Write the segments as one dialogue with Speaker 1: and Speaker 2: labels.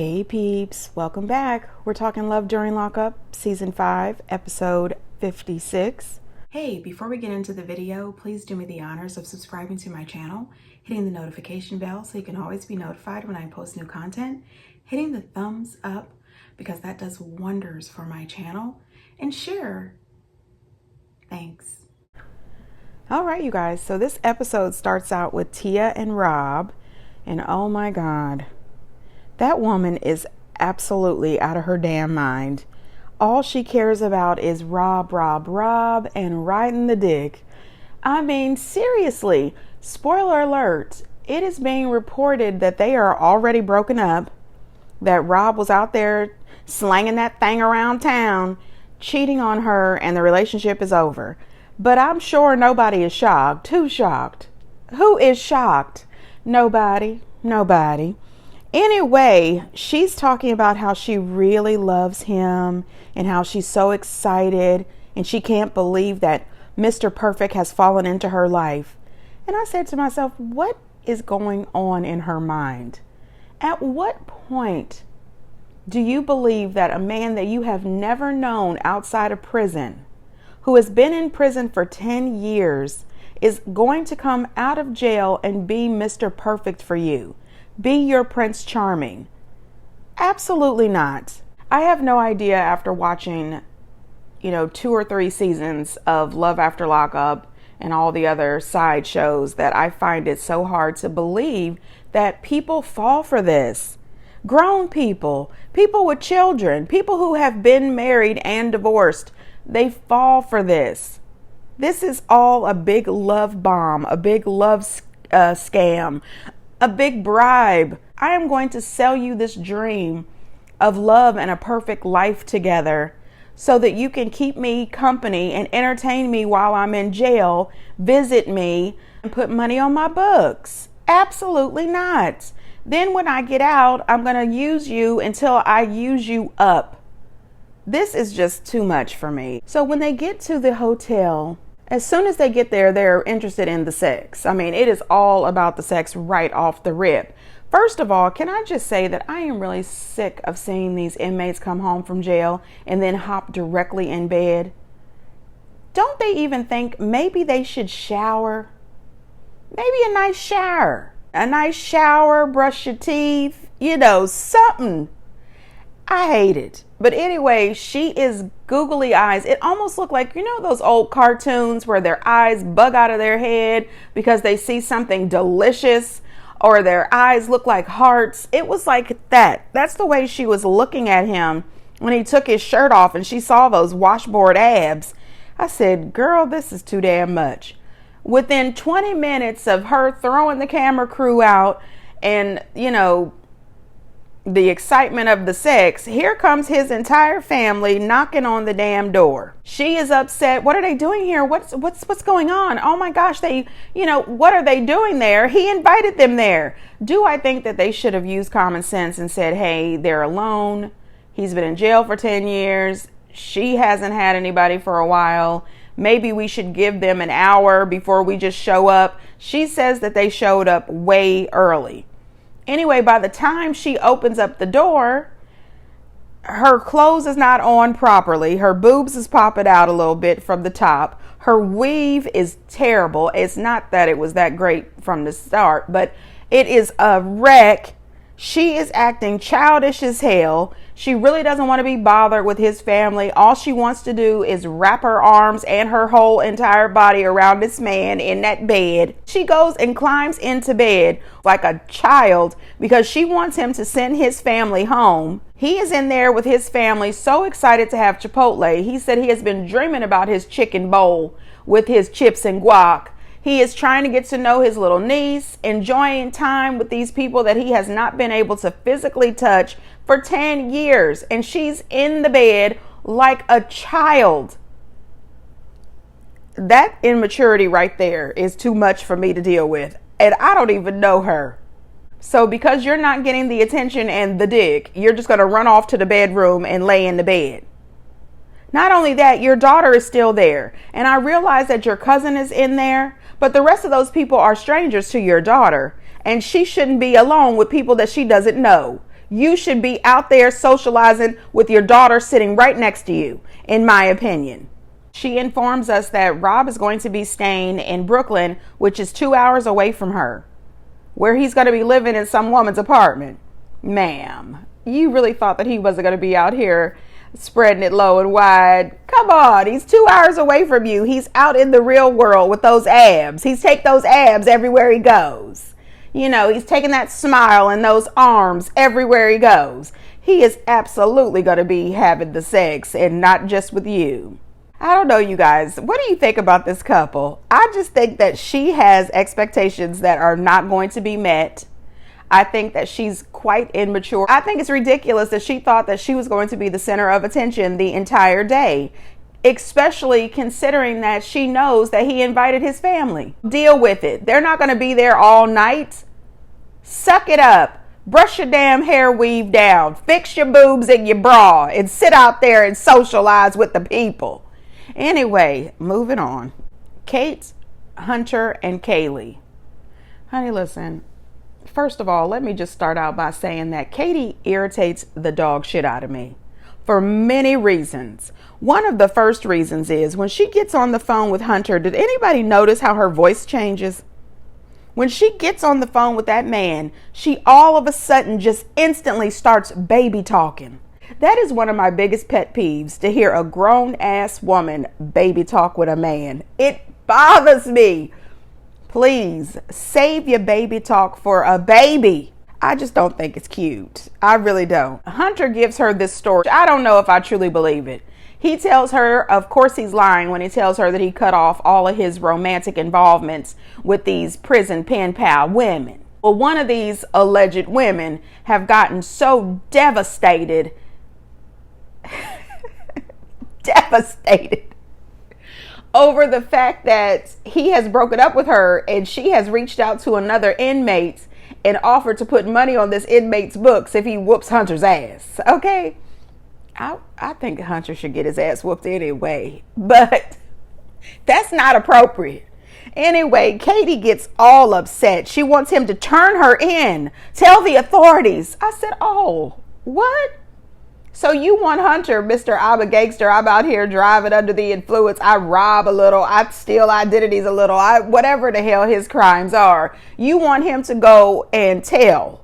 Speaker 1: Hey peeps, welcome back. We're talking Love During Lockup, Season 5, Episode 56. Hey, before we get into the video, please do me the honors of subscribing to my channel, hitting the notification bell so you can always be notified when I post new content, hitting the thumbs up because that does wonders for my channel, and share. Thanks. All right, you guys, so this episode starts out with Tia and Rob, and oh my God. That woman is absolutely out of her damn mind. All she cares about is Rob, and riding the dick. I mean, seriously, spoiler alert, it is being reported that they are already broken up, that Rob was out there slanging that thing around town, cheating on her, and the relationship is over. But I'm sure nobody is shocked. Who's shocked? Who is shocked? Nobody. Anyway, she's talking about how she really loves him and how she's so excited and she can't believe that Mr. Perfect has fallen into her life. And I said to myself, what is going on in her mind? At what point do you believe that a man that you have never known outside of prison, who has been in prison for 10 years, is going to come out of jail and be Mr. Perfect for you? Be your Prince Charming? Absolutely not. I have no idea after watching, 2 or 3 seasons of Love After Lockup and all the other side shows that I find it so hard to believe that people fall for this. Grown people with children, people who have been married and divorced, they fall for this. This is all a big love bomb, a big love scam, a big bribe. I am going to sell you this dream of love and a perfect life together so that you can keep me company and entertain me while I'm in jail, visit me, and put money on my books. Absolutely not. Then when I get out, I'm going to use you until I use you up. This is just too much for me. So when they get to the hotel, as soon as they get there, they're interested in the sex. I mean, it is all about the sex right off the rip. First of all, can I just say that I am really sick of seeing these inmates come home from jail and then hop directly in bed? Don't they even think maybe they should shower? Maybe a nice shower. A nice shower, brush your teeth, something. I hate it. But anyway, she is googly eyes. It almost looked like, those old cartoons where their eyes bug out of their head because they see something delicious, or their eyes look like hearts. It was like that. That's the way she was looking at him when he took his shirt off and she saw those washboard abs. I said, girl, this is too damn much. Within 20 minutes of her throwing the camera crew out and, the excitement of the sex, here comes his entire family knocking on the damn door. She is upset. What are they doing here? What's going on? Oh my gosh, what are they doing there? He invited them there. Do I think that they should have used common sense and said, hey, they're alone. He's been in jail for 10 years. She hasn't had anybody for a while. Maybe we should give them an hour before we just show up. She says that they showed up way early. Anyway, by the time she opens up the door, her clothes is not on properly. Her boobs is popping out a little bit from the top. Her weave is terrible. It's not that it was that great from the start, but it is a wreck. She is acting childish as hell. She really doesn't want to be bothered with his family. All she wants to do is wrap her arms and her whole entire body around this man in that bed. She goes and climbs into bed like a child because she wants him to send his family home. He is in there with his family, so excited to have Chipotle. He said he has been dreaming about his chicken bowl with his chips and guac. He is trying to get to know his little niece, enjoying time with these people that he has not been able to physically touch for 10 years. And she's in the bed like a child. That immaturity right there is too much for me to deal with. And I don't even know her. So because you're not getting the attention and the dick, you're just going to run off to the bedroom and lay in the bed. Not only that, your daughter is still there. And I realize that your cousin is in there, but the rest of those people are strangers to your daughter. And she shouldn't be alone with people that she doesn't know. You should be out there socializing with your daughter sitting right next to you, in my opinion. She informs us that Rob is going to be staying in Brooklyn, which is 2 hours away from her, where he's going to be living in some woman's apartment. Ma'am, you really thought that he wasn't going to be out here spreading it low and wide? Come on, he's 2 hours away from you. He's out in the real world with those abs. He's taking those abs everywhere he goes. You know, he's taking that smile and those arms everywhere he goes. He is absolutely going to be having the sex, and not just with you. I don't know, you guys. What do you think about this couple? I just think that she has expectations that are not going to be met. I think that she's quite immature. I think it's ridiculous that she thought that she was going to be the center of attention the entire day, especially considering that she knows that he invited his family. Deal with it. They're not going to be there all night. Suck it up. Brush your damn hair weave down. Fix your boobs in your bra and sit out there and socialize with the people. Anyway, moving on. Kate, Hunter, and Kaylee. Honey, listen. First of all, let me just start out by saying that Katie irritates the dog shit out of me for many reasons. One of the first reasons is when she gets on the phone with Hunter, did anybody notice how her voice changes? When she gets on the phone with that man, she all of a sudden just instantly starts baby talking. That is one of my biggest pet peeves, to hear a grown-ass woman baby talk with a man. It bothers me. Please, save your baby talk for a baby. I just don't think it's cute. I really don't. Hunter gives her this story. I don't know if I truly believe it. He tells her, of course he's lying when he tells her that he cut off all of his romantic involvements with these prison pen pal women. Well, one of these alleged women have gotten so devastated over the fact that he has broken up with her, and she has reached out to another inmate and offered to put money on this inmate's books if he whoops Hunter's ass. Okay, I think Hunter should get his ass whooped anyway, but that's not appropriate. Anyway, Katie gets all upset. She wants him to turn her in, tell the authorities. I said, oh, what? So you want Hunter, Mr. I'm a gangster, I'm out here driving under the influence, I rob a little, I steal identities a little, whatever the hell his crimes are. You want him to go and tell.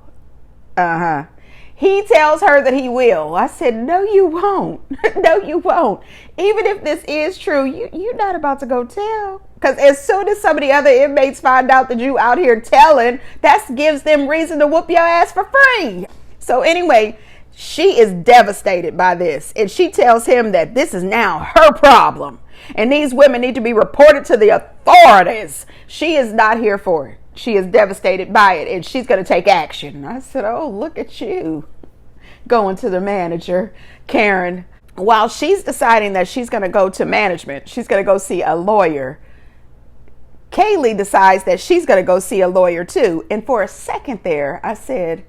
Speaker 1: He tells her that he will. I said, no, you won't. No, you won't. Even if this is true, you're not about to go tell. Because as soon as some of the other inmates find out that you out here telling, that gives them reason to whoop your ass for free. So anyway, she is devastated by this, and she tells him that this is now her problem, and these women need to be reported to the authorities. She is not here for it. She is devastated by it, and she's going to take action. I said, oh, look at you going to the manager, Karen. While she's deciding that she's going to go to management, she's going to go see a lawyer, Kaylee decides that she's going to go see a lawyer too. And for a second there, I said,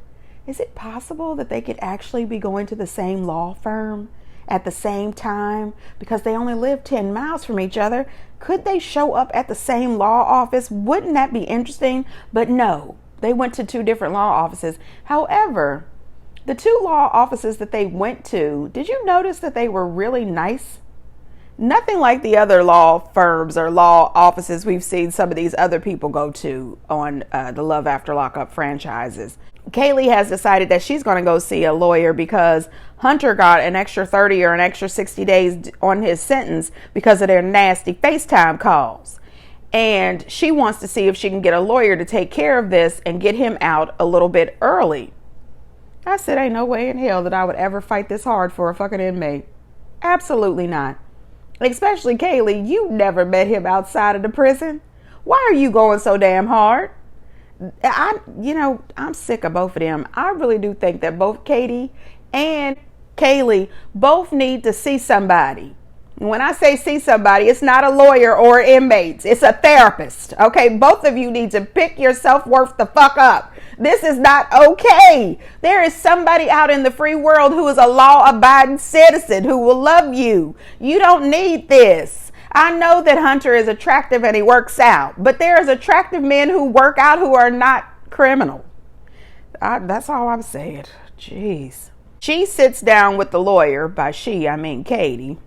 Speaker 1: is it possible that they could actually be going to the same law firm at the same time? Because they only live 10 miles from each other. Could they show up at the same law office? Wouldn't that be interesting? But no, they went to two different law offices. However, the two law offices that they went to, did you notice that they were really nice? Nothing like the other law firms or law offices we've seen some of these other people go to on the Love After Lockup franchises. Kaylee has decided that she's going to go see a lawyer because Hunter got an extra 30 or an extra 60 days on his sentence because of their nasty FaceTime calls. And she wants to see if she can get a lawyer to take care of this and get him out a little bit early. I said, ain't no way in hell that I would ever fight this hard for a fucking inmate. Absolutely not. Especially Kaylee, you never met him outside of the prison. Why are you going so damn hard? I'm sick of both of them. I really do think that both Katie and Kaylee both need to see somebody. When I say see somebody, it's not a lawyer or inmates. It's a therapist. Okay, both of you need to pick your self-worth the fuck up. This is not okay. There is somebody out in the free world who is a law-abiding citizen who will love you. You don't need this. I know that Hunter is attractive and he works out, but there's attractive men who work out who are not criminal. That's all I'm saying. Jeez. She sits down with the lawyer, by she, I mean Katie,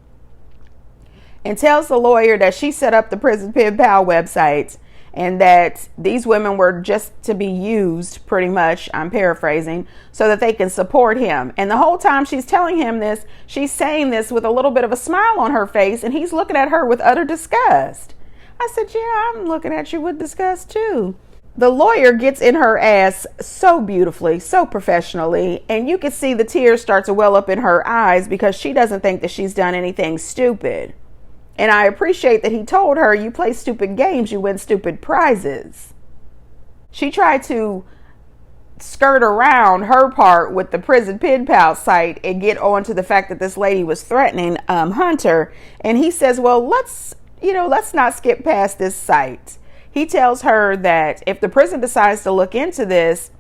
Speaker 1: and tells the lawyer that she set up the Prison Pen Pal websites and that these women were just to be used, pretty much, I'm paraphrasing, so that they can support him. And the whole time she's telling him this, she's saying this with a little bit of a smile on her face, and he's looking at her with utter disgust. I said, yeah, I'm looking at you with disgust too. The lawyer gets in her ass so beautifully, so professionally, and you can see the tears start to well up in her eyes because she doesn't think that she's done anything stupid. And I appreciate that he told her, you play stupid games, you win stupid prizes. She tried to skirt around her part with the Prison Pen Pal site and get on to the fact that this lady was threatening Hunter. And he says, well, let's not skip past this site. He tells her that if the prison decides to look into this,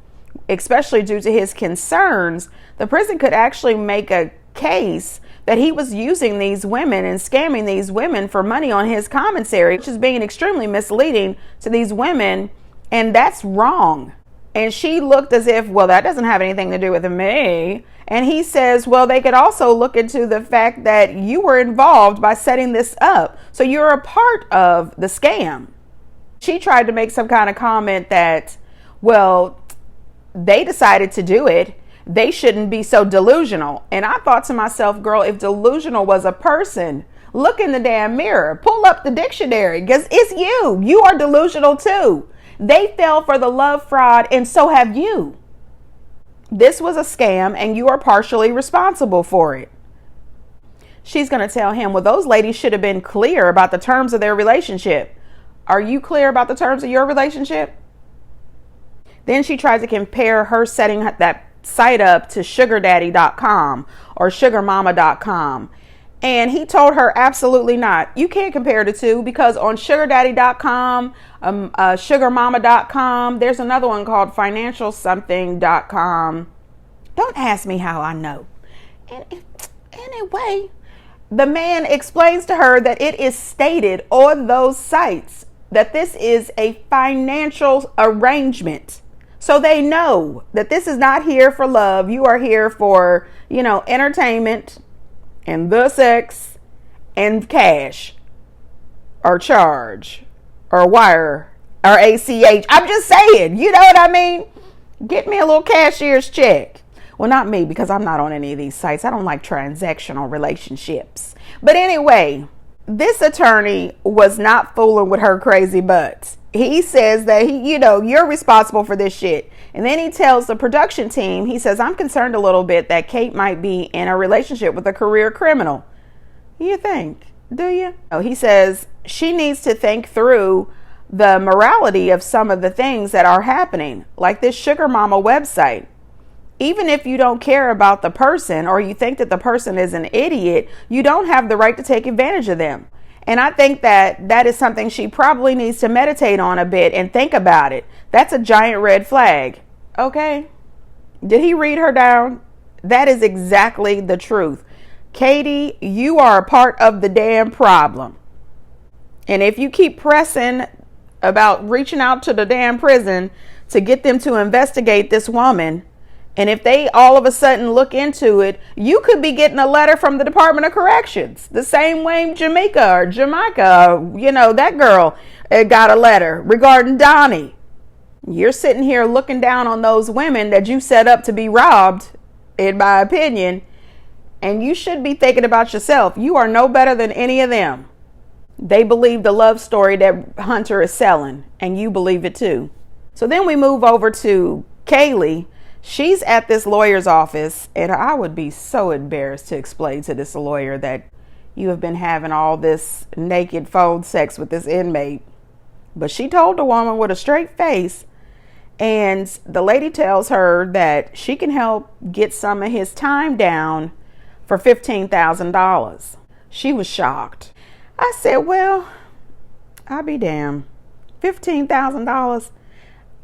Speaker 1: especially due to his concerns, the prison could actually make a case that he was using these women and scamming these women for money on his commissary, which is being extremely misleading to these women, and that's wrong. And she looked as if, well, that doesn't have anything to do with me. And he says, well, they could also look into the fact that you were involved by setting this up, so you're a part of the scam. She tried to make some kind of comment that, well, they decided to do it. They shouldn't be so delusional. And I thought to myself, girl, if delusional was a person, look in the damn mirror, pull up the dictionary, because it's you. You are delusional too. They fell for the love fraud, and so have you. This was a scam, and you are partially responsible for it. She's going to tell him, well, those ladies should have been clear about the terms of their relationship. Are you clear about the terms of your relationship? Then she tries to compare her setting that site up to sugardaddy.com or sugarmama.com. And he told her absolutely not. You can't compare the two because on sugardaddy.com, sugarmama.com, there's another one called financialsomething.com. Don't ask me how I know. Anyway, the man explains to her that it is stated on those sites that this is a financial arrangement. So they know that this is not here for love. You are here for, entertainment and the sex and cash or charge or wire or ACH. I'm just saying, you know what I mean? Get me a little cashier's check. Well, not me, because I'm not on any of these sites. I don't like transactional relationships. But anyway, this attorney was not fooling with her crazy butt. He says that you're responsible for this shit. And then he tells the production team, he says, I'm concerned a little bit that Kate might be in a relationship with a career criminal. You think? Do you? Oh, he says she needs to think through the morality of some of the things that are happening, like this Sugar Mama website. Even if you don't care about the person or you think that the person is an idiot, you don't have the right to take advantage of them. And I think that is something she probably needs to meditate on a bit and think about it. That's a giant red flag. Okay. Did he read her down? That is exactly the truth. Katie, you are a part of the damn problem. And if you keep pressing about reaching out to the damn prison to get them to investigate this woman, and if they all of a sudden look into it, you could be getting a letter from the Department of Corrections. The same way Jamaica, that girl got a letter regarding Donnie. You're sitting here looking down on those women that you set up to be robbed, in my opinion, and you should be thinking about yourself. You are no better than any of them. They believe the love story that Hunter is selling, and you believe it too. So then we move over to Kaylee. She's at this lawyer's office, and I would be so embarrassed to explain to this lawyer that you have been having all this naked phone sex with this inmate. But she told the woman with a straight face, and the lady tells her that she can help get some of his time down for $15,000. She was shocked. I said, well, I'll be damned. $15,000?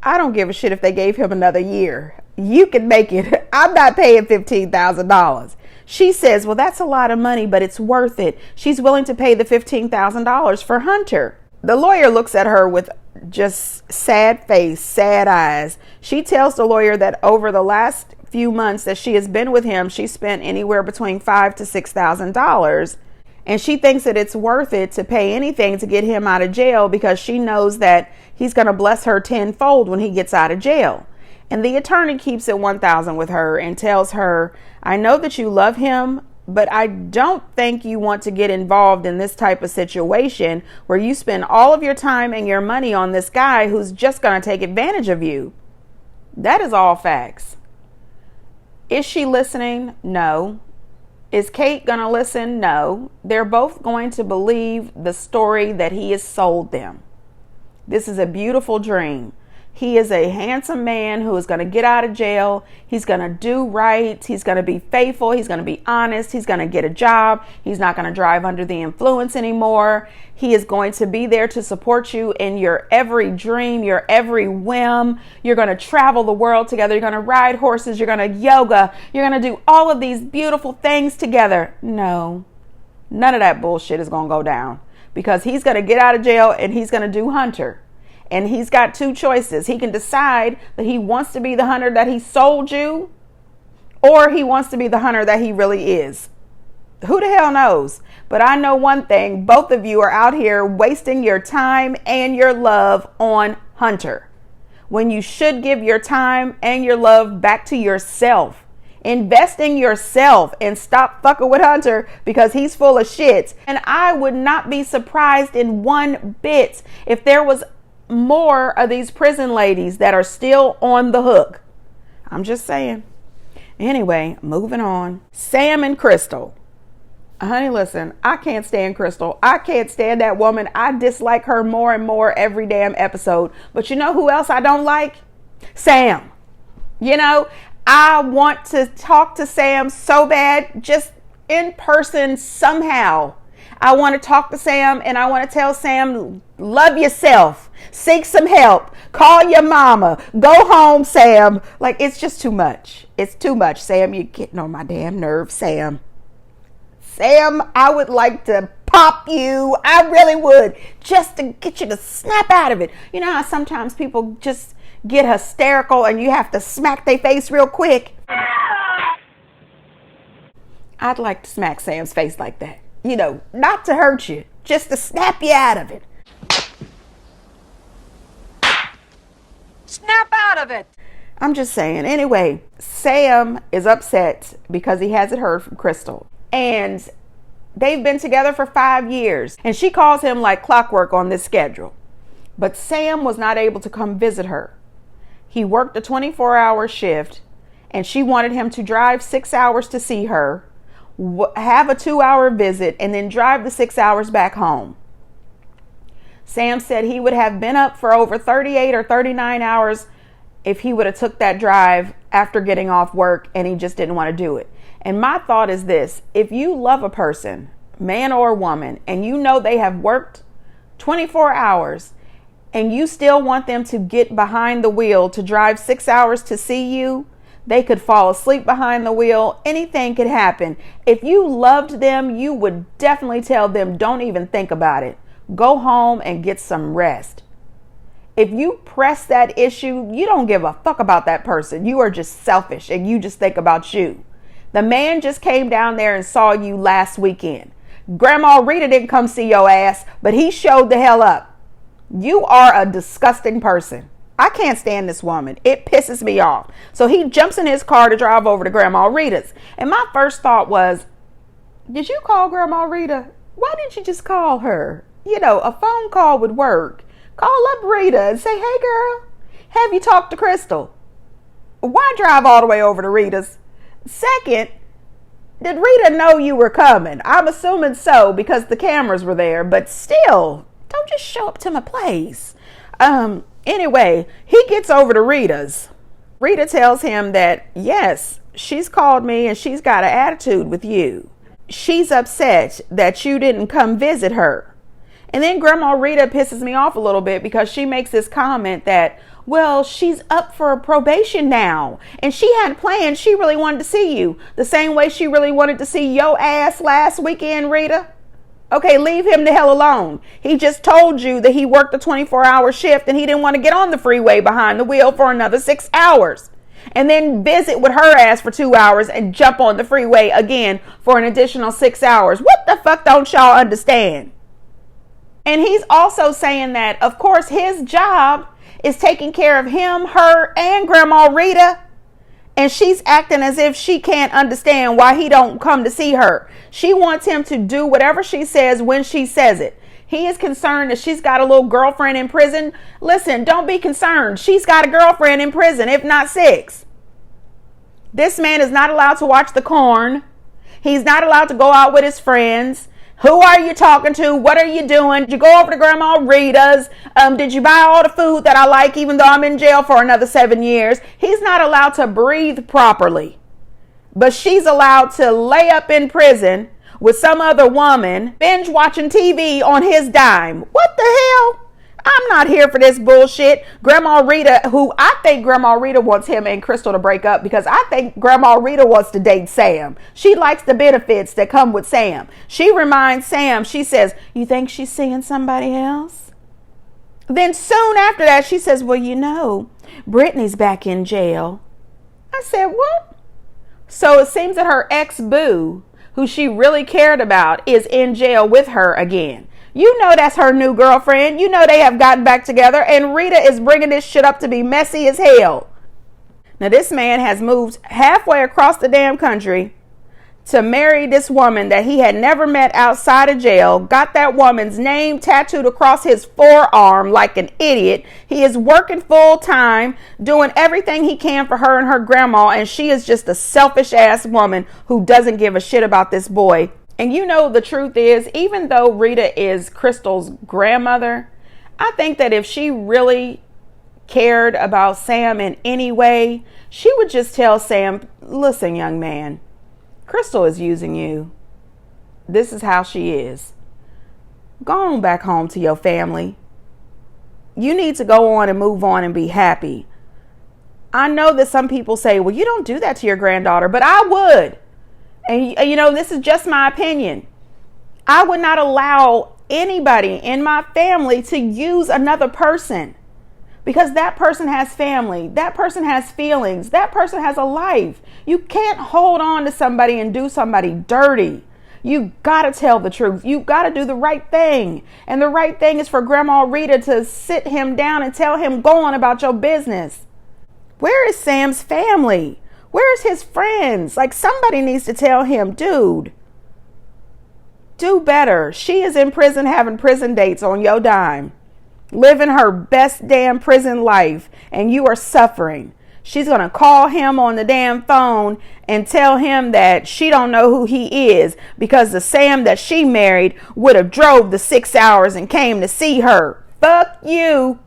Speaker 1: I don't give a shit if they gave him another year. You can make it. I'm not paying $15,000. She says, well, that's a lot of money, but it's worth it. She's willing to pay the $15,000 for Hunter. The lawyer looks at her with just sad face, sad eyes. She tells the lawyer that over the last few months that she has been with him, she spent anywhere between $5,000 to $6,000. And she thinks that it's worth it to pay anything to get him out of jail because she knows that he's going to bless her tenfold when he gets out of jail. And the attorney keeps it 1,000 with her and tells her, I know that you love him, but I don't think you want to get involved in this type of situation where you spend all of your time and your money on this guy who's just going to take advantage of you. That is all facts. Is she listening? No. Is Kate going to listen? No. They're both going to believe the story that he has sold them. This is a beautiful dream. He is a handsome man who is going to get out of jail. He's going to do right. He's going to be faithful. He's going to be honest. He's going to get a job. He's not going to drive under the influence anymore. He is going to be there to support you in your every dream, your every whim. You're going to travel the world together. You're going to ride horses. You're going to yoga. You're going to do all of these beautiful things together. No, none of that bullshit is going to go down because he's going to get out of jail and he's going to do Hunter. And he's got two choices. He can decide that he wants to be the Hunter that he sold you, or he wants to be the Hunter that he really is. Who the hell knows? But I know one thing. Both of you are out here wasting your time and your love on Hunter, when you should give your time and your love back to yourself. Invest in yourself and stop fucking with Hunter because he's full of shit. And I would not be surprised in one bit if there was more of these prison ladies that are still on the hook. I'm just saying. Anyway, moving on. Sam and Crystal. Honey, listen, I can't stand Crystal. I can't stand that woman. I dislike her more and more every damn episode. But you know who else I don't like? Sam. You know, I want to talk to Sam so bad, just in person somehow. I want to talk to Sam and I want to tell Sam, love yourself, seek some help, call your mama, go home, Sam. Like, it's just too much. It's too much. Sam, you're getting on my damn nerves, Sam. Sam, I would like to pop you. I really would, just to get you to snap out of it. You know how sometimes people just get hysterical and you have to smack their face real quick? I'd like to smack Sam's face like that. You know, not to hurt you, just to snap you out of it.
Speaker 2: Snap out of it.
Speaker 1: I'm just saying. Anyway, Sam is upset because he hasn't heard from Crystal. And they've been together for 5 years. And she calls him like clockwork on this schedule. But Sam was not able to come visit her. He worked a 24-hour shift and she wanted him to drive 6 hours to see her, have a 2-hour visit, and then drive the 6 hours back home. Sam said he would have been up for over 38 or 39 hours if he would have took that drive after getting off work, and he just didn't want to do it. And my thought is this: if you love a person, man or woman, and you know they have worked 24 hours and you still want them to get behind the wheel to drive 6 hours to see you, they could fall asleep behind the wheel. Anything could happen. If you loved them, you would definitely tell them, don't even think about it. Go home and get some rest. If you press that issue, you don't give a fuck about that person. You are just selfish and you just think about you. The man just came down there and saw you last weekend. Grandma Rita didn't come see your ass, but he showed the hell up. You are a disgusting person. I can't stand this woman. It pisses me off. So he jumps in his car to drive over to Grandma Rita's. And my first thought was, did you call Grandma Rita? Why didn't you just call her? You know, a phone call would work. Call up Rita and say, hey girl, have you talked to Crystal? Why drive all the way over to Rita's? Second, did Rita know you were coming? I'm assuming so because the cameras were there, but still, don't just show up to my place. Anyway, he gets over to Rita's. Rita tells him that, yes, she's called me and she's got an attitude with you. She's upset that you didn't come visit her. And then Grandma Rita pisses me off a little bit because she makes this comment that, well, she's up for probation now. And she had planned, she really wanted to see you the same way she really wanted to see your ass last weekend, Rita. Okay, leave him the hell alone. He just told you that he worked a 24-hour shift and he didn't want to get on the freeway behind the wheel for another 6 hours. and then visit with her ass for 2 hours and jump on the freeway again for an additional 6 hours. What the fuck don't y'all understand? And he's also saying that, of course, his job is taking care of him, her, and Grandma Rita. And she's acting as if she can't understand why he don't come to see her. She wants him to do whatever she says when she says it. He is concerned that she's got a little girlfriend in prison. Listen, don't be concerned. She's got a girlfriend in prison, if not 6. This man is not allowed to watch the corn. He's not allowed to go out with his friends. Who are you talking to? What are you doing? Did you go over to Grandma Rita's? Did you buy all the food that I like, even though I'm in jail for another 7 years? He's not allowed to breathe properly. But she's allowed to lay up in prison with some other woman, binge watching TV on his dime. What the hell? I'm not here for this bullshit. Grandma Rita, who I think Grandma Rita wants him and Crystal to break up, because I think Grandma Rita wants to date Sam. She likes the benefits that come with Sam. She reminds Sam, she says, you think she's seeing somebody else? Then soon after that, she says, well, you know, Brittany's back in jail. I said, what? So it seems that her ex-boo, who she really cared about, is in jail with her again. You know that's her new girlfriend. You know they have gotten back together, and Rita is bringing this shit up to be messy as hell. Now this man has moved halfway across the damn country to marry this woman that he had never met outside of jail, got that woman's name tattooed across his forearm like an idiot. He is working full time, doing everything he can for her and her grandma, and she is just a selfish ass woman who doesn't give a shit about this boy. And you know, the truth is, even though Rita is Crystal's grandmother, I think that if she really cared about Sam in any way, she would just tell Sam, listen, young man, Crystal is using you. This is how she is. Go on back home to your family. You need to go on and move on and be happy. I know that some people say, well, you don't do that to your granddaughter, but I would. And, you know, this is just my opinion. I would not allow anybody in my family to use another person, because that person has family. That person has feelings. That person has a life. You can't hold on to somebody and do somebody dirty. You got to tell the truth. You got to do the right thing. And the right thing is for Grandma Rita to sit him down and tell him, go on about your business. Where is Sam's family? Where's his friends? Like, somebody needs to tell him, dude, do better. She is in prison having prison dates on your dime, living her best damn prison life, and you are suffering. She's going to call him on the damn phone and tell him that she don't know who he is, because the Sam that she married would have drove the 6 hours and came to see her. Fuck you.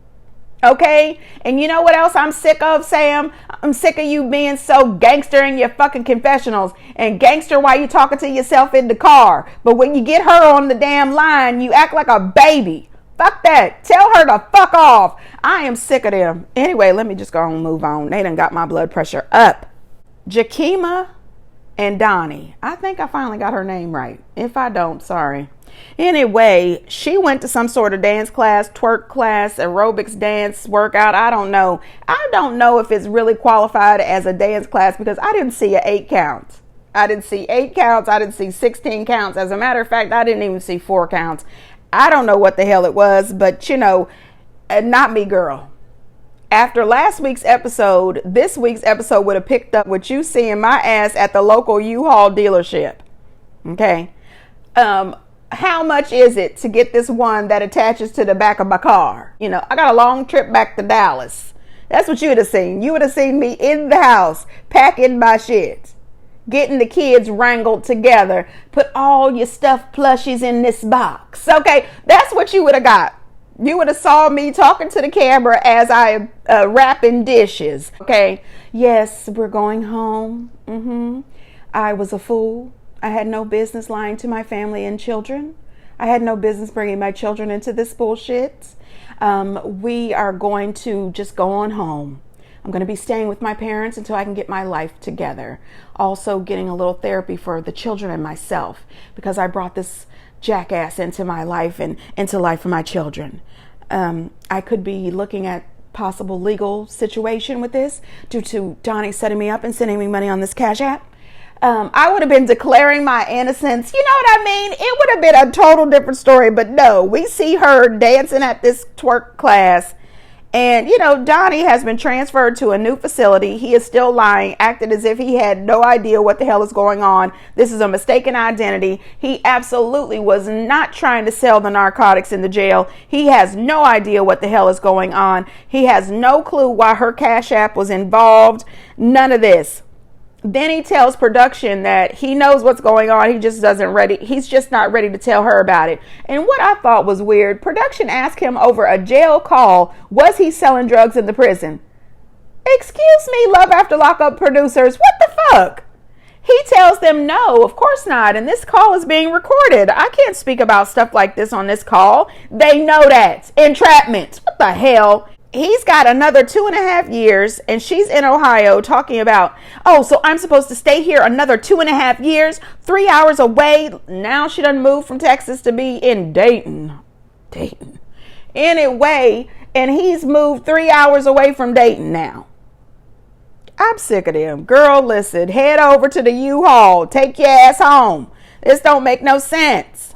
Speaker 1: Okay? And you know what else I'm sick of, Sam? I'm sick of you being so gangster in your fucking confessionals, and gangster while you talking to yourself in the car. But when you get her on the damn line, you act like a baby. Fuck that. Tell her to fuck off. I am sick of them. Anyway, let me just go and move on. They done got my blood pressure up. Jakima and Donnie. I think I finally got her name right. If I don't, sorry. Anyway, she went to some sort of dance class, twerk class, aerobics dance workout. I don't know. I don't know if it's really qualified as a dance class, because I didn't see an 8 count. I didn't see 8 counts. I didn't see 16 counts. As a matter of fact, I didn't even see 4 counts. I don't know what the hell it was, but you know, not me, girl. After last week's episode, this week's episode would have picked up with you seeing my ass at the local U-Haul dealership. Okay. How much is it to get this one that attaches to the back of my car? You know, I got a long trip back to Dallas. That's what you would have seen. You would have seen me in the house, packing my shit, getting the kids wrangled together, put all your stuffed plushies in this box. Okay, that's what you would have got. You would have saw me talking to the camera as I wrapping dishes. Okay, yes, we're going home. I was a fool. I had no business lying to my family and children. I had no business bringing my children into this bullshit. We are going to just go on home. I'm going to be staying with my parents until I can get my life together. Also getting a little therapy for the children and myself, because I brought this jackass into my life and into life of my children. I could be looking at possible legal situation with this due to Donnie setting me up and sending me money on this Cash App. I would have been declaring my innocence. You know what I mean? It would have been a total different story. But no, we see her dancing at this twerk class. And, Donnie has been transferred to a new facility. He is still lying, acting as if he had no idea what the hell is going on. This is a mistaken identity. He absolutely was not trying to sell the narcotics in the jail. He has no idea what the hell is going on. He has no clue why her Cash App was involved. None of this. Then he tells production that he knows what's going on. He's just not ready to tell her about it. And what I thought was weird, production asked him over a jail call, was he selling drugs in the prison? Excuse me, Love After Lockup producers, what the fuck? He tells them no, of course not. And this call is being recorded. I can't speak about stuff like this on this call. They know that. Entrapment. What the hell? He's got another 2.5 years, and she's in Ohio talking about, so I'm supposed to stay here another 2.5 years, 3 hours away. Now she done moved from Texas to be in Dayton. Anyway, and he's moved 3 hours away from Dayton now. I'm sick of them. Girl, listen, head over to the U-Haul. Take your ass home. This don't make no sense.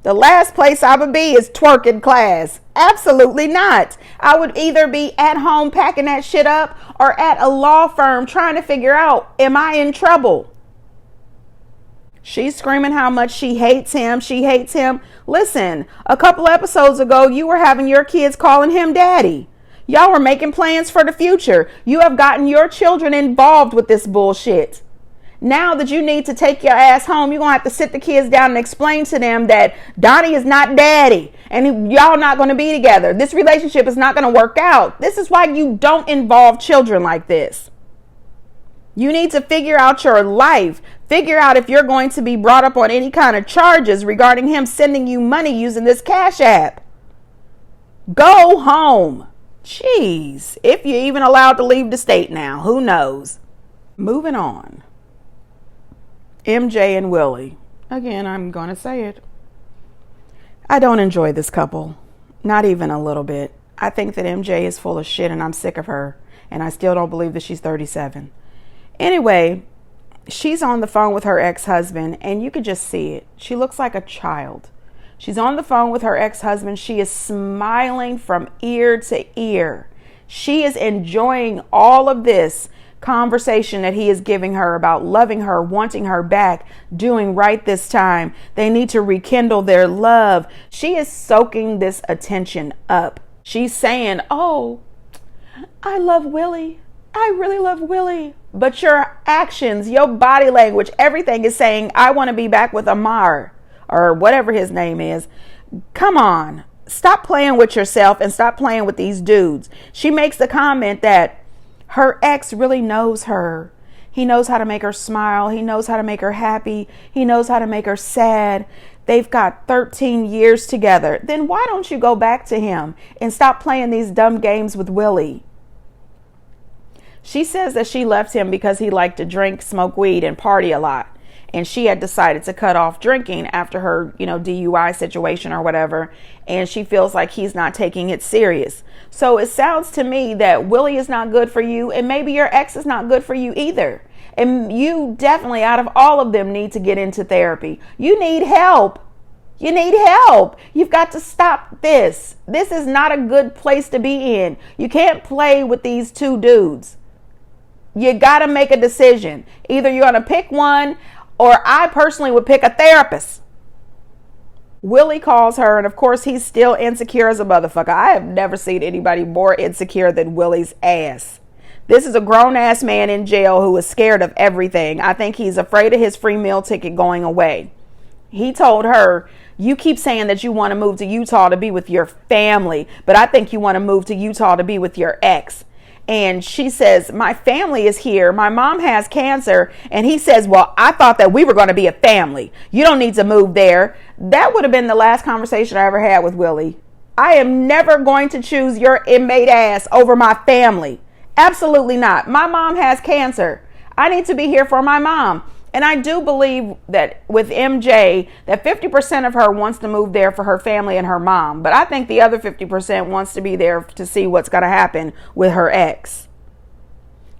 Speaker 1: The last place I would be is twerking class. Absolutely not. I would either be at home packing that shit up or at a law firm trying to figure out, am I in trouble? She's screaming how much she hates him. She hates him. Listen, a couple episodes ago, you were having your kids calling him daddy. Y'all were making plans for the future. You have gotten your children involved with this bullshit. Now that you need to take your ass home, you're going to have to sit the kids down and explain to them that Donnie is not daddy and y'all not going to be together. This relationship is not going to work out. This is why you don't involve children like this. You need to figure out your life. Figure out if you're going to be brought up on any kind of charges regarding him sending you money using this Cash App. Go home. Jeez. If you're even allowed to leave the state now, who knows? Moving on. MJ and Willie. Again, I'm going to say it. I don't enjoy this couple. Not even a little bit. I think that MJ is full of shit and I'm sick of her. And I still don't believe that she's 37. Anyway, she's on the phone with her ex-husband and you could just see it. She looks like a child. She's on the phone with her ex-husband. She is smiling from ear to ear. She is enjoying all of this conversation that he is giving her about loving her, wanting her back, doing right this time. They need to rekindle their love. She is soaking this attention up. She's saying, I love Willie. I really love Willie. But your actions, your body language, everything is saying, I want to be back with Amar or whatever his name is. Come on. Stop playing with yourself and stop playing with these dudes. She makes the comment that her ex really knows her. He knows how to make her smile. He knows how to make her happy. He knows how to make her sad. They've got 13 years together. Then why don't you go back to him and stop playing these dumb games with Willie? She says that she left him because he liked to drink, smoke weed, and party a lot. And she had decided to cut off drinking after her, DUI situation or whatever. And she feels like he's not taking it serious. So it sounds to me that Willie is not good for you. And maybe your ex is not good for you either. And you definitely, out of all of them, need to get into therapy. You need help. You need help. You've got to stop this. This is not a good place to be in. You can't play with these two dudes. You got to make a decision. Either you're going to pick one, or I personally would pick a therapist. Willie calls her, and of course, he's still insecure as a motherfucker. I have never seen anybody more insecure than Willie's ass. This is a grown-ass man in jail who is scared of everything. I think he's afraid of his free meal ticket going away. He told her, you keep saying that you want to move to Utah to be with your family, but I think you want to move to Utah to be with your ex. And she says, my family is here. My mom has cancer. And he says, well, I thought that we were going to be a family. You don't need to move there. That would have been the last conversation I ever had with Willie. I am never going to choose your inmate ass over my family. Absolutely not. My mom has cancer. I need to be here for my mom. And I do believe that with MJ, that 50% of her wants to move there for her family and her mom. But I think the other 50% wants to be there to see what's going to happen with her ex.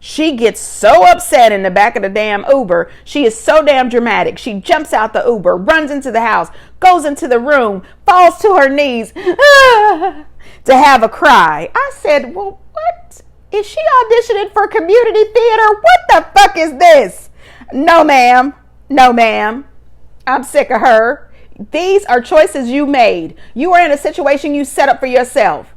Speaker 1: She gets so upset in the back of the damn Uber. She is so damn dramatic. She jumps out the Uber, runs into the house, goes into the room, falls to her knees to have a cry. I said, well, what? Is she auditioning for community theater? What the fuck is this? No, ma'am. No, ma'am. I'm sick of her. These are choices you made. You are in a situation you set up for yourself.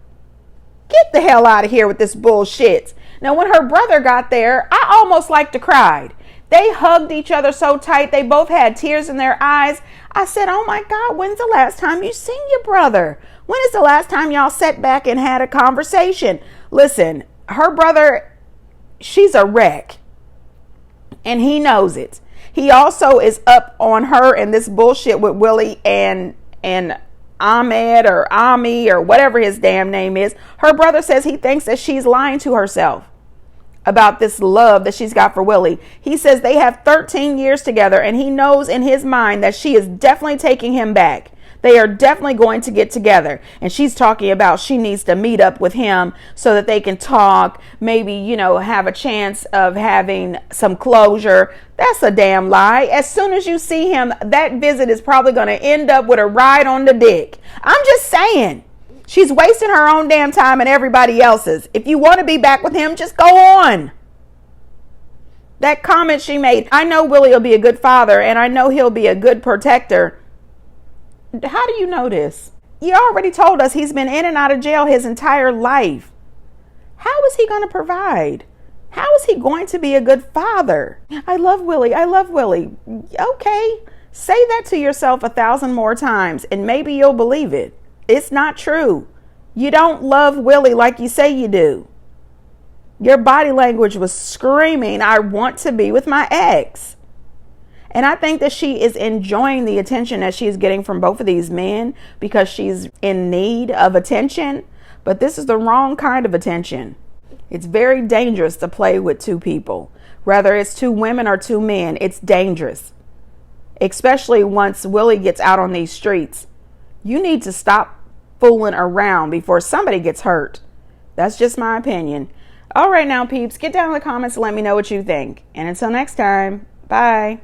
Speaker 1: Get the hell out of here with this bullshit. Now, when her brother got there, I almost like to cried. They hugged each other so tight. They both had tears in their eyes. I said, oh my God, when's the last time you seen your brother? When is the last time y'all sat back and had a conversation? Listen, her brother, she's a wreck. And he knows it. He also is up on her and this bullshit with Willie and Ahmed or Ami or whatever his damn name is. Her brother says he thinks that she's lying to herself about this love that she's got for Willie. He says they have 13 years together and he knows in his mind that she is definitely taking him back. They are definitely going to get together. And she's talking about she needs to meet up with him so that they can talk, maybe, you know, have a chance of having some closure. That's a damn lie. As soon as you see him, that visit is probably going to end up with a ride on the dick. I'm just saying. She's wasting her own damn time and everybody else's. If you want to be back with him, just go on. That comment she made, I know Willie will be a good father and I know he'll be a good protector. How do you know this? You already told us he's been in and out of jail his entire life. How is he going to provide? How is he going to be a good father? I love Willie. I love Willie. Okay. Say that to yourself 1,000 more times and maybe you'll believe it. It's not true. You don't love Willie like you say you do. Your body language was screaming, I want to be with my ex. And I think that she is enjoying the attention that she's getting from both of these men because she's in need of attention. But this is the wrong kind of attention. It's very dangerous to play with two people. Whether it's two women or two men, it's dangerous. Especially once Willie gets out on these streets. You need to stop fooling around before somebody gets hurt. That's just my opinion. All right now, peeps, get down in the comments and let me know what you think. And until next time, bye.